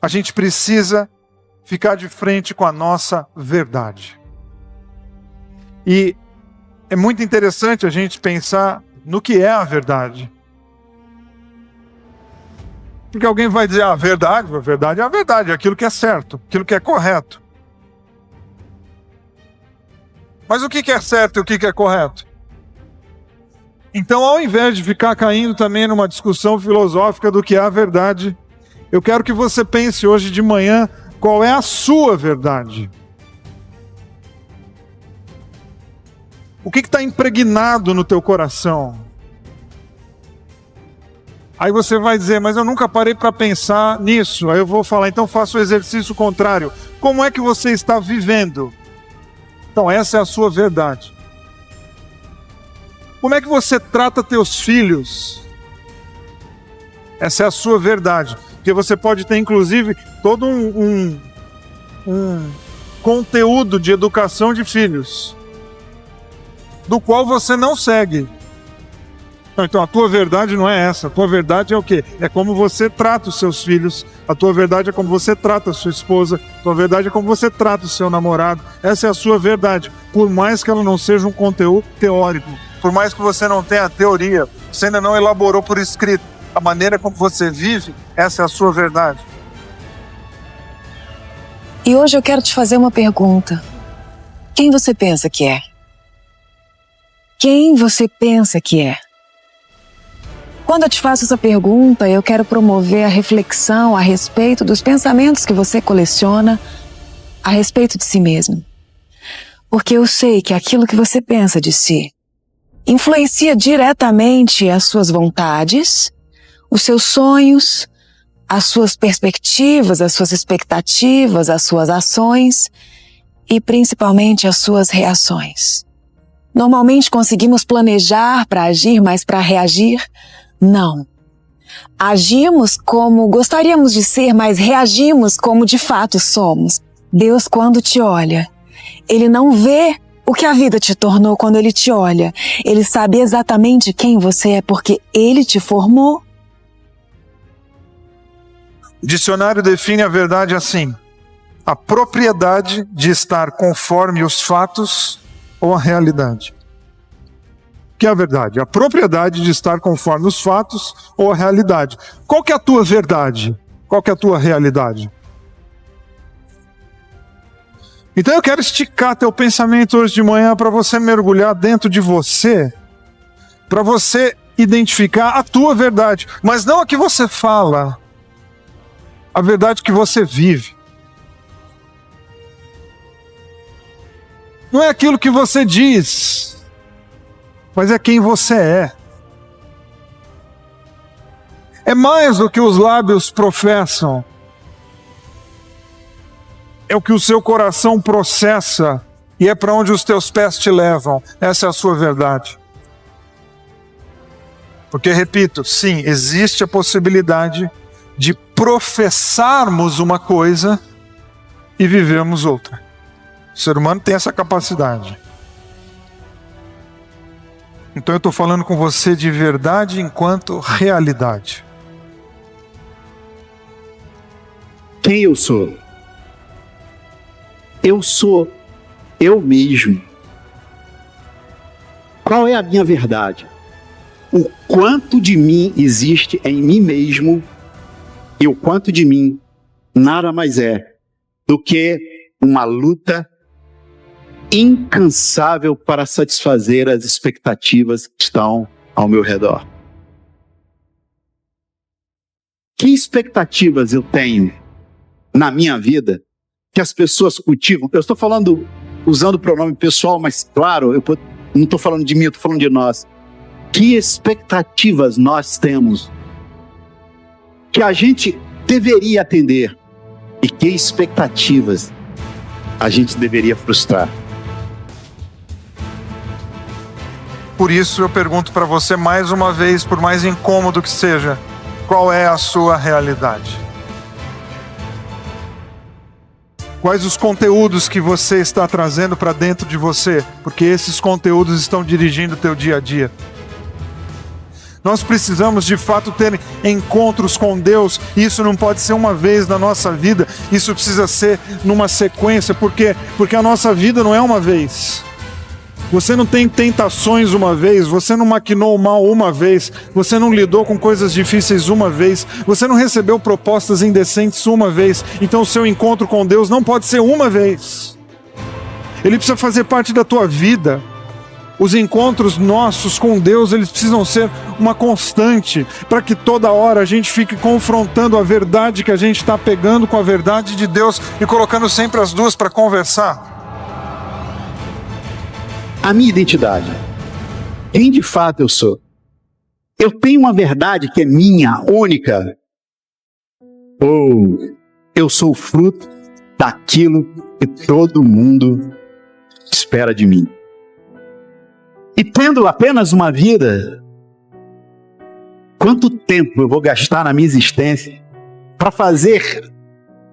A gente precisa ficar de frente com a nossa verdade. E é muito interessante a gente pensar no que é a verdade. Porque alguém vai dizer, a verdade é a verdade, é aquilo que é certo, aquilo que é correto. Mas o que é certo e o que é correto? Então, ao invés de ficar caindo também numa discussão filosófica do que é a verdade, eu quero que você pense hoje de manhã qual é a sua verdade. O que está impregnado no teu coração? Aí você vai dizer, mas eu nunca parei para pensar nisso. Aí eu vou falar, então faça o exercício contrário. Como é que você está vivendo? Então essa é a sua verdade. Como é que você trata teus filhos? Essa é a sua verdade. Porque você pode ter, inclusive, todo um conteúdo de educação de filhos, do qual você não segue. Então a tua verdade não é essa. A tua verdade é o quê? É como você trata os seus filhos. A tua verdade é como você trata a sua esposa. A tua verdade é como você trata o seu namorado. Essa é a sua verdade. Por mais que ela não seja um conteúdo teórico, por mais que você não tenha teoria, você ainda não elaborou por escrito a maneira como você vive, essa é a sua verdade. E hoje eu quero te fazer uma pergunta. Quem você pensa que é? Quem você pensa que é? Quando eu te faço essa pergunta, eu quero promover a reflexão a respeito dos pensamentos que você coleciona a respeito de si mesmo. Porque eu sei que aquilo que você pensa de si influencia diretamente as suas vontades, os seus sonhos, as suas perspectivas, as suas expectativas, as suas ações e principalmente as suas reações. Normalmente conseguimos planejar para agir, mas para reagir, não. Agimos como gostaríamos de ser, mas reagimos como de fato somos. Deus, quando te olha, Ele não vê o que a vida te tornou quando Ele te olha. Ele sabe exatamente quem você é porque Ele te formou. O dicionário define a verdade assim: a propriedade de estar conforme os fatos ou a realidade. O que é a verdade? A propriedade de estar conforme os fatos ou a realidade. Qual que é a tua verdade? Qual que é a tua realidade? Então eu quero esticar teu pensamento hoje de manhã para você mergulhar dentro de você, para você identificar a tua verdade, mas não a que você fala, a verdade que você vive. Não é aquilo que você diz, mas é quem você é. É mais do que os lábios professam. É o que o seu coração processa e é para onde os teus pés te levam. Essa é a sua verdade. Porque, repito, sim, existe a possibilidade de professarmos uma coisa e vivermos outra. O ser humano tem essa capacidade. Então eu estou falando com você de verdade enquanto realidade. Quem eu sou? Eu sou eu mesmo. Qual é a minha verdade? O quanto de mim existe em mim mesmo e o quanto de mim nada mais é do que uma luta incansável para satisfazer as expectativas que estão ao meu redor. Que expectativas eu tenho na minha vida que as pessoas cultivam? Eu estou falando usando o pronome pessoal, mas claro, eu não estou falando de mim, eu estou falando de nós. Que expectativas nós temos que a gente deveria atender e que expectativas a gente deveria frustrar? Por isso eu pergunto para você mais uma vez, por mais incômodo que seja, qual é a sua realidade? Quais os conteúdos que você está trazendo para dentro de você? Porque esses conteúdos estão dirigindo o teu dia a dia. Nós precisamos de fato ter encontros com Deus. Isso não pode ser uma vez na nossa vida, isso precisa ser numa sequência. Por quê? Porque a nossa vida não é uma vez. Você não tem tentações uma vez, você não maquinou o mal uma vez, você não lidou com coisas difíceis uma vez, você não recebeu propostas indecentes uma vez. Então o seu encontro com Deus não pode ser uma vez. Ele precisa fazer parte da tua vida. Os encontros nossos com Deus, eles precisam ser uma constante, para que toda hora a gente fique confrontando a verdade que a gente está pegando com a verdade de Deus e colocando sempre as duas para conversar. A minha identidade, quem de fato eu sou. Eu tenho uma verdade que é minha, única. Ou eu sou fruto daquilo que todo mundo espera de mim. E tendo apenas uma vida, quanto tempo eu vou gastar na minha existência para fazer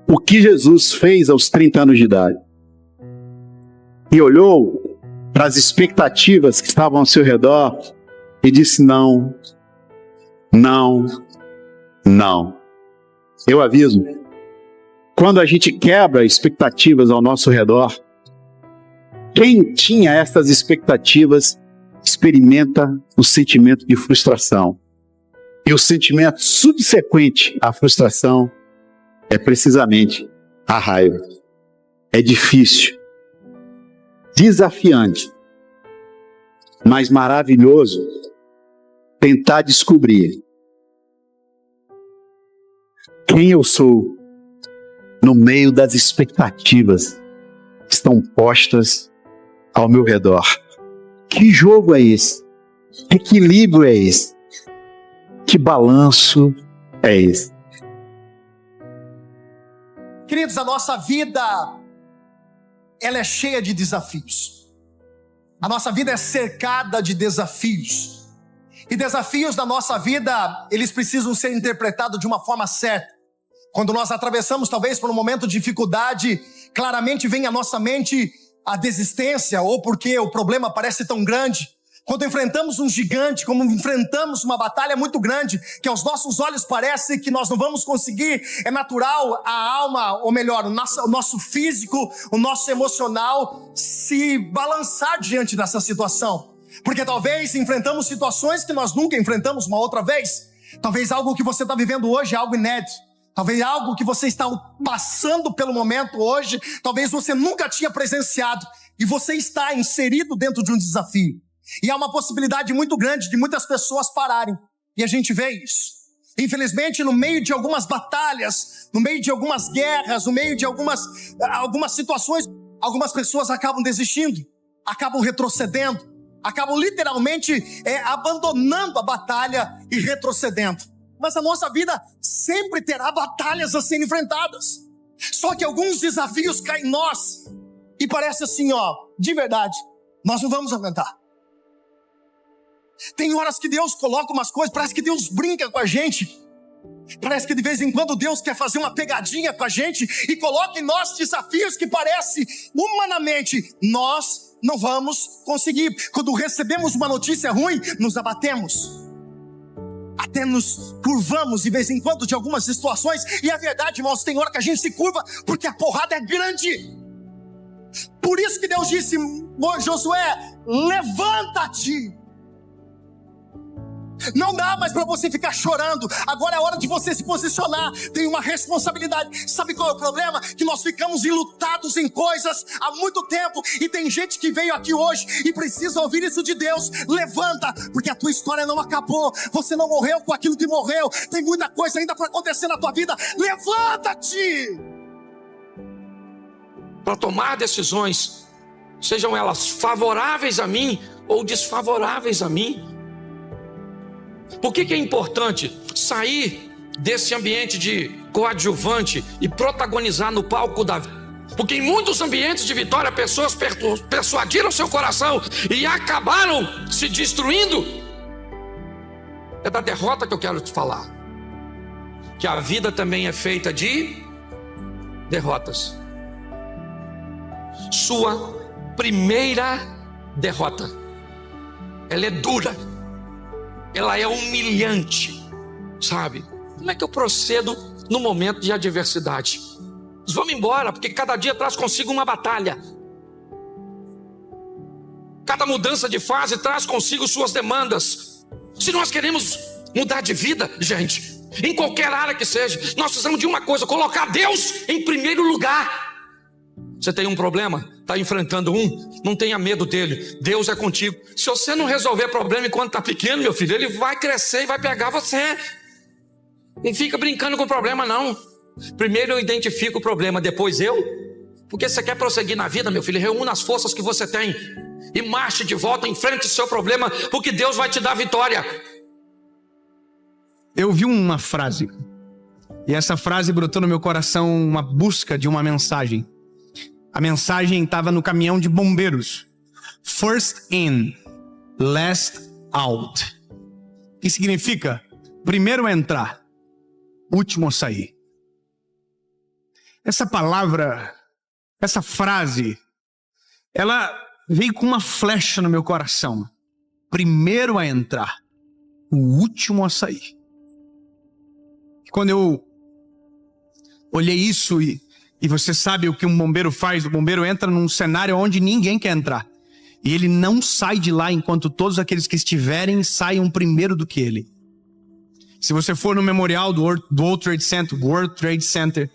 o que Jesus fez aos 30 anos de idade? E olhou para as expectativas que estavam ao seu redor e disse: não, não, não. Eu aviso, quando a gente quebra expectativas ao nosso redor, quem tinha essas expectativas experimenta o sentimento de frustração. E o sentimento subsequente à frustração é precisamente a raiva. É difícil, desafiante, mas maravilhoso tentar descobrir quem eu sou no meio das expectativas que estão postas ao meu redor. Que jogo é esse? Que equilíbrio é esse? Que balanço é esse? Queridos, a nossa vida, ela é cheia de desafios. A nossa vida é cercada de desafios. E desafios da nossa vida, eles precisam ser interpretados de uma forma certa. Quando nós atravessamos talvez por um momento de dificuldade, claramente vem à nossa mente a desistência, ou porque o problema parece tão grande. Quando enfrentamos um gigante, como enfrentamos uma batalha muito grande, que aos nossos olhos parece que nós não vamos conseguir, é natural a alma, ou melhor, o nosso físico, o nosso emocional se balançar diante dessa situação. Porque talvez enfrentamos situações que nós nunca enfrentamos uma outra vez. Talvez algo que você está vivendo hoje é algo inédito. Talvez algo que você está passando pelo momento hoje, talvez você nunca tinha presenciado. E você está inserido dentro de um desafio. E há uma possibilidade muito grande de muitas pessoas pararem. E a gente vê isso. Infelizmente, no meio de algumas batalhas, no meio de algumas guerras, no meio de algumas situações, algumas pessoas acabam desistindo, acabam retrocedendo, acabam literalmente abandonando a batalha e retrocedendo. Mas a nossa vida sempre terá batalhas a serem enfrentadas. Só que alguns desafios caem em nós e parece assim, de verdade, nós não vamos aguentar. Tem horas que Deus coloca umas coisas, parece que Deus brinca com a gente. Parece que de vez em quando Deus quer fazer uma pegadinha com a gente e coloca em nós desafios que parece, humanamente, nós não vamos conseguir. Quando recebemos uma notícia ruim, nos abatemos. Até nos curvamos de vez em quando de algumas situações. E é verdade, irmãos, tem hora que a gente se curva porque a porrada é grande. Por isso que Deus disse: Josué, levanta-te. Não dá mais para você ficar chorando. Agora é hora de você se posicionar. Tem uma responsabilidade. Sabe qual é o problema? Que nós ficamos enlutados em coisas há muito tempo. E tem gente que veio aqui hoje e precisa ouvir isso de Deus. Levanta, porque a tua história não acabou. Você não morreu com aquilo que morreu. Tem muita coisa ainda para acontecer na tua vida. Levanta-te! Para tomar decisões, sejam elas favoráveis a mim ou desfavoráveis a mim. Por que é importante sair desse ambiente de coadjuvante e protagonizar no palco da vida? Porque em muitos ambientes de vitória, pessoas persuadiram seu coração e acabaram se destruindo. É da derrota que eu quero te falar. Que a vida também é feita de derrotas. Sua primeira derrota, ela é dura. ela é humilhante, sabe? Como é que eu procedo no momento de adversidade? Vamos embora, porque cada dia traz consigo uma batalha. Cada mudança de fase traz consigo suas demandas. Se nós queremos mudar de vida, gente, em qualquer área que seja, nós precisamos de uma coisa: colocar Deus em primeiro lugar. Você tem um problema, está enfrentando não tenha medo dele, Deus é contigo. Se você não resolver problema enquanto está pequeno, meu filho, ele vai crescer e vai pegar você. Não fica brincando com o problema, não. Primeiro eu identifico o problema, depois eu. Porque você quer prosseguir na vida, meu filho, reúna as forças que você tem e marche de volta, enfrente o seu problema, porque Deus vai te dar vitória. Eu vi uma frase, e essa frase brotou no meu coração, uma busca de uma mensagem. A mensagem estava no caminhão de bombeiros. First in, last out. O que significa? Primeiro a entrar, último a sair. Essa palavra, essa frase, ela veio com uma flecha no meu coração. Primeiro a entrar, o último a sair. Quando eu olhei isso e você sabe o que um bombeiro faz, o bombeiro entra num cenário onde ninguém quer entrar. E ele não sai de lá enquanto todos aqueles que estiverem saiam primeiro do que ele. Se você for no memorial do World Trade Center,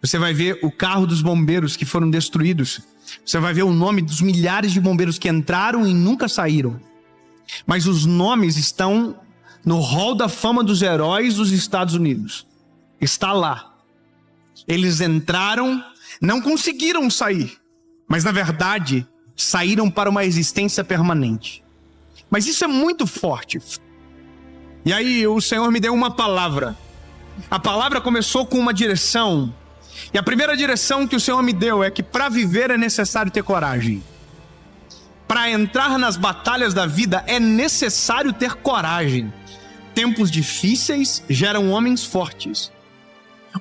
você vai ver o carro dos bombeiros que foram destruídos. Você vai ver o nome dos milhares de bombeiros que entraram e nunca saíram. Mas os nomes estão no Hall da Fama dos Heróis dos Estados Unidos. Está lá. Eles entraram, não conseguiram sair, mas na verdade saíram para uma existência permanente. Mas isso é muito forte. E aí o Senhor me deu uma palavra. A palavra começou com uma direção. E a primeira direção que o Senhor me deu é que para viver é necessário ter coragem. Para entrar nas batalhas da vida é necessário ter coragem. Tempos difíceis geram homens fortes.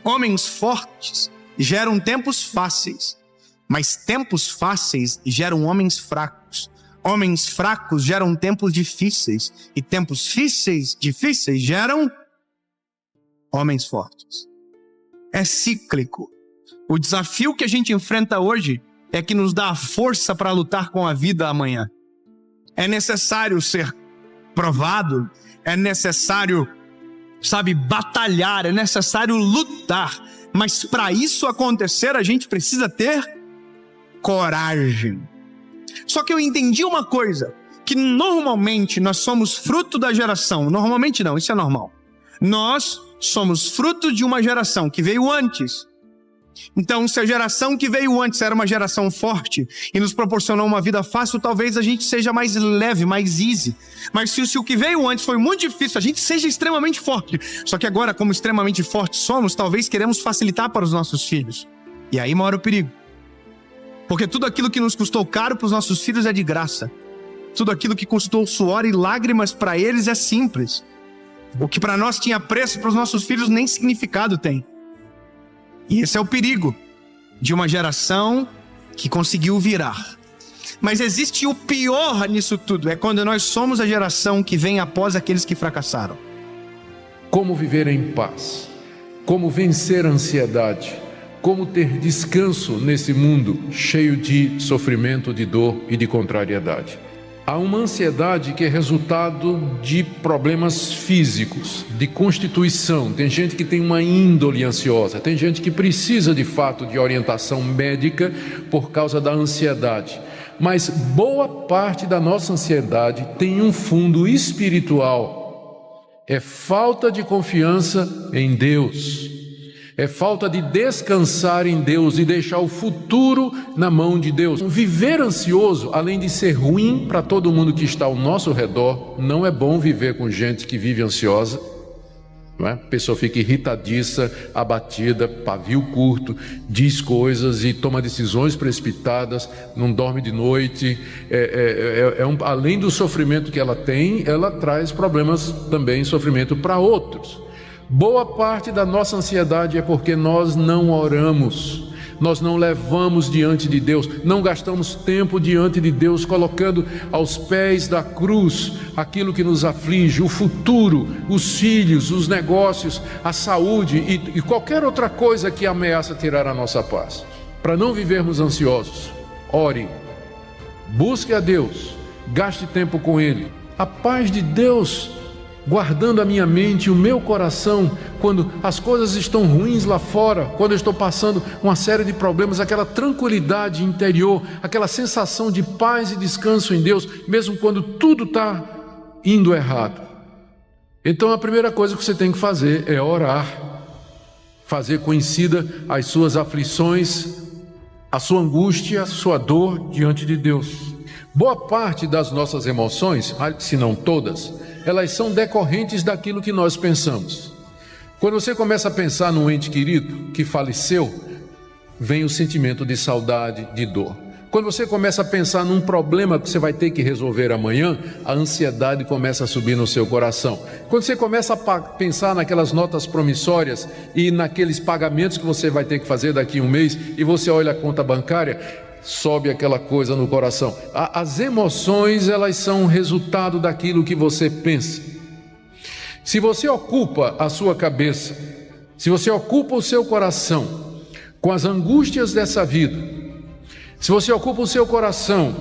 Homens fortes geram tempos fáceis. Mas tempos fáceis geram homens fracos. Homens fracos geram tempos difíceis. E tempos difíceis geram homens fortes. É cíclico. O desafio que a gente enfrenta hoje é que nos dá a força para lutar com a vida amanhã. É necessário ser provado, é necessário, batalhar, é necessário lutar. Mas para isso acontecer, a gente precisa ter coragem. Só que eu entendi uma coisa, que normalmente nós somos fruto da geração. Normalmente não, isso é normal. Nós somos fruto de uma geração que veio antes. Então, se a geração que veio antes era uma geração forte e nos proporcionou uma vida fácil, talvez a gente seja mais leve, mais easy. Mas se o que veio antes foi muito difícil, a gente seja extremamente forte. Só que agora, como extremamente fortes somos, talvez queremos facilitar para os nossos filhos. E aí mora o perigo. Porque tudo aquilo que nos custou caro para os nossos filhos é de graça. Tudo aquilo que custou suor e lágrimas para eles é simples. O que para nós tinha preço, para os nossos filhos nem significado tem. E esse é o perigo de uma geração que conseguiu virar. Mas existe o pior nisso tudo, é quando nós somos a geração que vem após aqueles que fracassaram. Como viver em paz? Como vencer a ansiedade? Como ter descanso nesse mundo cheio de sofrimento, de dor e de contrariedade? Há uma ansiedade que é resultado de problemas físicos, de constituição. Tem gente que tem uma índole ansiosa, tem gente que precisa de fato de orientação médica por causa da ansiedade. Mas boa parte da nossa ansiedade tem um fundo espiritual. É falta de confiança em Deus. É falta de descansar em Deus e deixar o futuro na mão de Deus. Viver ansioso, além de ser ruim para todo mundo que está ao nosso redor, não é bom viver com gente que vive ansiosa. Não é? A pessoa fica irritadiça, abatida, pavio curto, diz coisas e toma decisões precipitadas, não dorme de noite. Além do sofrimento que ela tem, ela traz problemas também, sofrimento para outros. Boa parte da nossa ansiedade é porque nós não oramos. nós não levamos diante de Deus, não gastamos tempo diante de Deus, colocando aos pés da cruz aquilo que nos aflige, o futuro, os filhos, os negócios, a saúde e qualquer outra coisa que ameaça tirar a nossa paz. Para não vivermos ansiosos, ore, busque a Deus, gaste tempo com Ele. A paz de Deus guardando a minha mente e o meu coração quando as coisas estão ruins lá fora, quando eu estou passando uma série de problemas, aquela tranquilidade interior, aquela sensação de paz e descanso em Deus, mesmo quando tudo está indo errado. Então a primeira coisa que você tem que fazer é orar, fazer conhecida as suas aflições, a sua angústia, a sua dor diante de Deus. Boa parte das nossas emoções, se não todas, elas são decorrentes daquilo que nós pensamos. Quando você começa a pensar num ente querido que faleceu, vem o sentimento de saudade, de dor. Quando você começa a pensar num problema que você vai ter que resolver amanhã, a ansiedade começa a subir no seu coração. Quando você começa a pensar naquelas notas promissórias e naqueles pagamentos que você vai ter que fazer daqui a um mês, e você olha a conta bancária, sobe aquela coisa no coração. As emoções, elas são resultado daquilo que você pensa. Se você ocupa a sua cabeça, se você ocupa o seu coração com as angústias dessa vida, se você ocupa o seu coração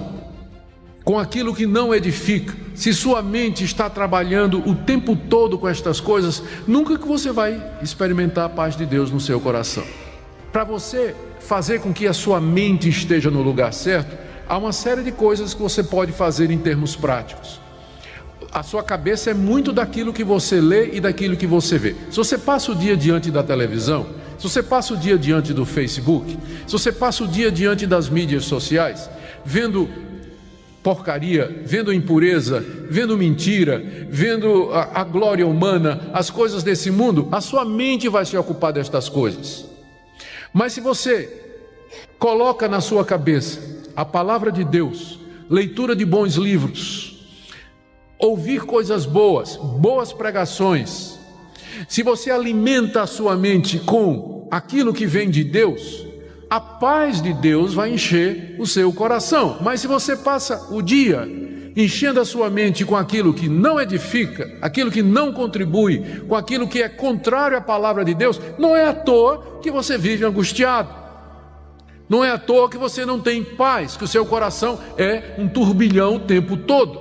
com aquilo que não edifica, se sua mente está trabalhando o tempo todo com estas coisas, nunca que você vai experimentar a paz de Deus no seu coração. Para você fazer com que a sua mente esteja no lugar certo, há uma série de coisas que você pode fazer em termos práticos. A sua cabeça é muito daquilo que você lê e daquilo que você vê. Se você passa o dia diante da televisão, se você passa o dia diante do Facebook, se você passa o dia diante das mídias sociais, vendo porcaria, vendo impureza, vendo mentira, vendo a glória humana, as coisas desse mundo, a sua mente vai se ocupar destas coisas. Mas se você coloca na sua cabeça a palavra de Deus, leitura de bons livros, ouvir coisas boas, boas pregações, se você alimenta a sua mente com aquilo que vem de Deus, a paz de Deus vai encher o seu coração. Mas se você passa o dia enchendo a sua mente com aquilo que não edifica, aquilo que não contribui, com aquilo que é contrário à palavra de Deus, não é à toa que você vive angustiado. Não é à toa que você não tem paz, que o seu coração é um turbilhão o tempo todo.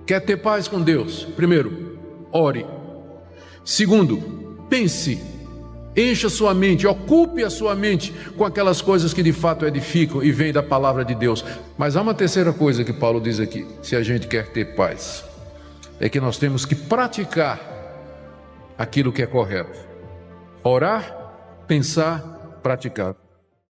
Quer ter paz com Deus? Primeiro, ore. Segundo, pense. Encha sua mente, ocupe a sua mente com aquelas coisas que de fato edificam e vêm da palavra de Deus. Mas há uma terceira coisa que Paulo diz aqui, se a gente quer ter paz, é que nós temos que praticar aquilo que é correto. Orar, pensar, praticar.